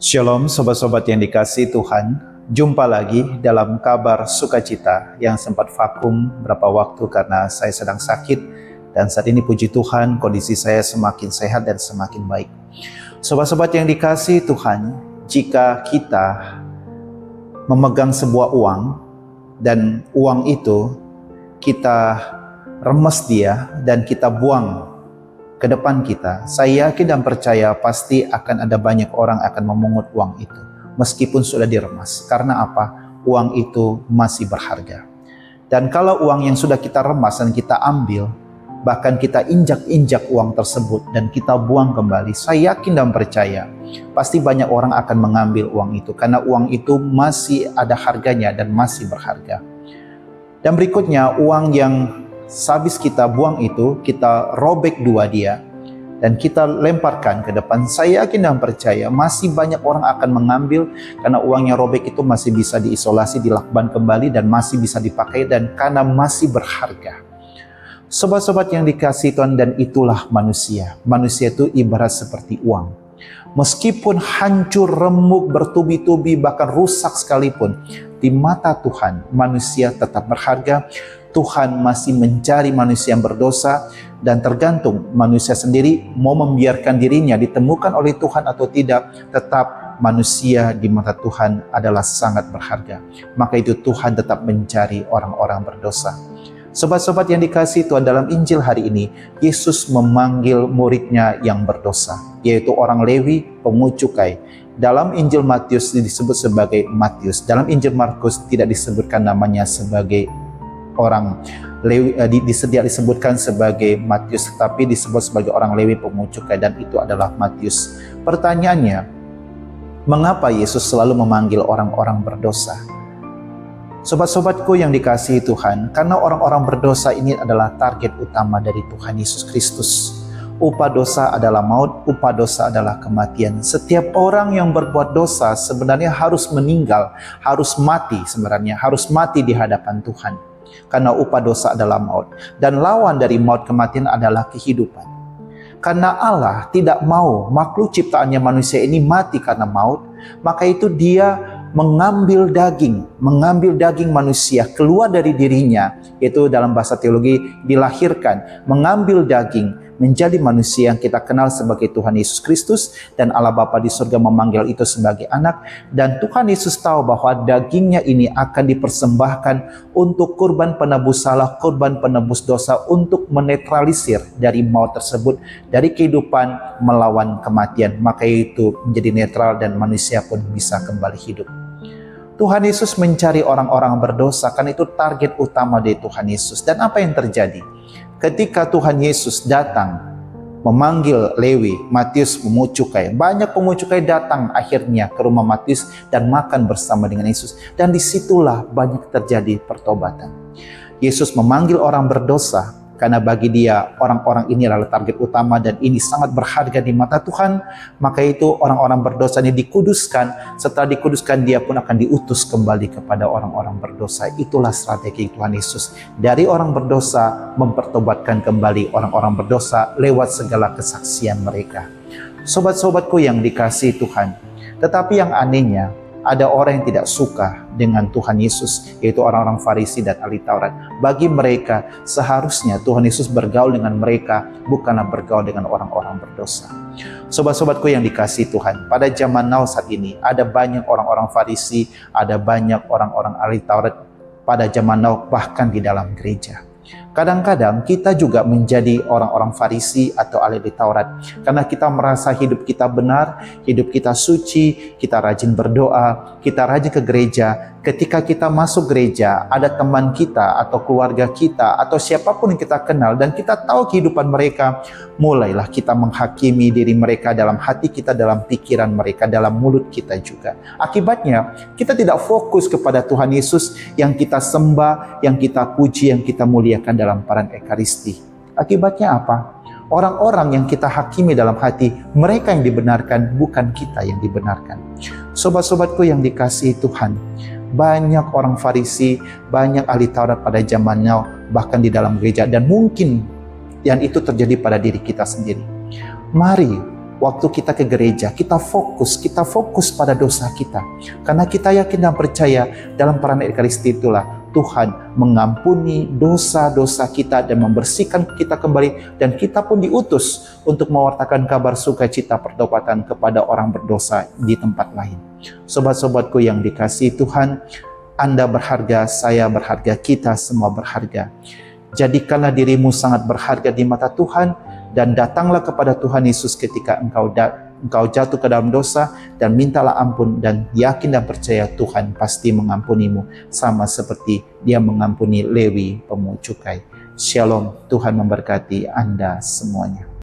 Shalom sobat-sobat yang dikasihi Tuhan. Jumpa lagi dalam kabar sukacita yang sempat vakum beberapa waktu karena saya sedang sakit. Dan saat ini puji Tuhan kondisi saya semakin sehat dan semakin baik. Sobat-sobat yang dikasihi Tuhan, jika kita memegang sebuah uang dan uang itu kita remes dia dan kita buang ke depan kita, saya yakin dan percaya pasti akan ada banyak orang akan memungut uang itu meskipun sudah diremas. Karena apa? Uang itu masih berharga. Dan kalau uang yang sudah kita remas dan kita ambil, bahkan kita injak-injak uang tersebut dan kita buang kembali, saya yakin dan percaya pasti banyak orang akan mengambil uang itu karena uang itu masih ada harganya dan masih berharga. Dan berikutnya, uang yang sehabis kita buang itu, kita robek dua dia dan kita lemparkan ke depan. Saya yakin dan percaya masih banyak orang akan mengambil karena uang yang robek itu masih bisa diisolasi, dilakban kembali dan masih bisa dipakai dan karena masih berharga. Sobat-sobat yang dikasihi Tuhan, dan itulah manusia. Manusia itu ibarat seperti uang. Meskipun hancur, remuk, bertubi-tubi, bahkan rusak sekalipun, di mata Tuhan manusia tetap berharga. Tuhan masih mencari manusia yang berdosa dan tergantung manusia sendiri mau membiarkan dirinya ditemukan oleh Tuhan atau tidak. Tetap manusia di mata Tuhan adalah sangat berharga. Maka itu Tuhan tetap mencari orang-orang berdosa. Sobat-sobat yang dikasihi Tuhan, dalam Injil hari ini Yesus memanggil muridnya yang berdosa, yaitu orang Lewi, pungut cukai. Dalam Injil Matius disebut sebagai Matius. Dalam Injil Markus tidak disebutkan namanya sebagai orang Lewi, disebutkan sebagai Matius, tetapi disebut sebagai orang Lewi pungut cukai, dan itu adalah Matius. Pertanyaannya, mengapa Yesus selalu memanggil orang-orang berdosa? Sobat-sobatku yang dikasihi Tuhan, karena orang-orang berdosa ini adalah target utama dari Tuhan Yesus Kristus. Upah dosa adalah maut, upah dosa adalah kematian. Setiap orang yang berbuat dosa sebenarnya harus meninggal, harus mati sebenarnya, harus mati di hadapan Tuhan. Karena upah dosa adalah maut. Dan lawan dari maut kematian adalah kehidupan. Karena Allah tidak mau makhluk ciptaannya manusia ini mati karena maut, maka itu dia mengambil daging manusia keluar dari dirinya, yaitu dalam bahasa teologi dilahirkan, mengambil daging menjadi manusia yang kita kenal sebagai Tuhan Yesus Kristus, dan Allah Bapa di surga memanggil itu sebagai anak. Dan Tuhan Yesus tahu bahwa dagingnya ini akan dipersembahkan untuk kurban penebus salah, kurban penebus dosa, untuk menetralisir dari maut tersebut, dari kehidupan melawan kematian. Maka itu menjadi netral dan manusia pun bisa kembali hidup. Tuhan Yesus mencari orang-orang berdosa, karena itu target utama dari Tuhan Yesus. Dan apa yang terjadi? Ketika Tuhan Yesus datang memanggil Lewi, Matius pungut cukai, banyak pungut cukai datang akhirnya ke rumah Matius dan makan bersama dengan Yesus. Dan disitulah banyak terjadi pertobatan. Yesus memanggil orang berdosa karena bagi dia orang-orang ini adalah target utama dan ini sangat berharga di mata Tuhan. Maka itu orang-orang berdosa ini dikuduskan. Setelah dikuduskan, dia pun akan diutus kembali kepada orang-orang berdosa. Itulah strategi Tuhan Yesus. Dari orang berdosa mempertobatkan kembali orang-orang berdosa lewat segala kesaksian mereka. Sobat-sobatku yang dikasihi Tuhan, tetapi yang anehnya, ada orang yang tidak suka dengan Tuhan Yesus, yaitu orang-orang Farisi dan ahli Taurat. Bagi mereka seharusnya Tuhan Yesus bergaul dengan mereka, bukanlah bergaul dengan orang-orang berdosa. Sobat-sobatku yang dikasihi Tuhan, pada zaman now saat ini ada banyak orang-orang Farisi, ada banyak orang-orang ahli Taurat pada zaman now, bahkan di dalam gereja. Kadang-kadang kita juga menjadi orang-orang Farisi atau ahli Taurat karena kita merasa hidup kita benar, hidup kita suci, kita rajin berdoa, kita rajin ke gereja. Ketika kita masuk gereja, ada teman kita atau keluarga kita atau siapapun yang kita kenal dan kita tahu kehidupan mereka, mulailah kita menghakimi diri mereka dalam hati kita, dalam pikiran mereka, dalam mulut kita juga. Akibatnya, kita tidak fokus kepada Tuhan Yesus yang kita sembah, yang kita puji, yang kita muliakan dalam paran Ekaristi. Akibatnya apa? Orang-orang yang kita hakimi dalam hati, mereka yang dibenarkan, bukan kita yang dibenarkan. Sobat-sobatku yang dikasihi Tuhan, banyak orang Farisi, banyak ahli Taurat pada zaman now, bahkan di dalam gereja, dan mungkin yang itu terjadi pada diri kita sendiri. Mari waktu kita ke gereja, kita fokus pada dosa kita. Karena kita yakin dan percaya dalam peran Ekaristi itulah Tuhan mengampuni dosa-dosa kita dan membersihkan kita kembali, dan kita pun diutus untuk mewartakan kabar sukacita pertobatan kepada orang berdosa di tempat lain. Sobat-sobatku yang dikasihi Tuhan, Anda berharga, saya berharga, kita semua berharga. Jadikanlah dirimu sangat berharga di mata Tuhan, dan datanglah kepada Tuhan Yesus ketika engkau jatuh ke dalam dosa, dan mintalah ampun, dan yakin dan percaya Tuhan pasti mengampunimu, sama seperti Dia mengampuni Lewi pemungut cukai. Shalom, Tuhan memberkati Anda semuanya.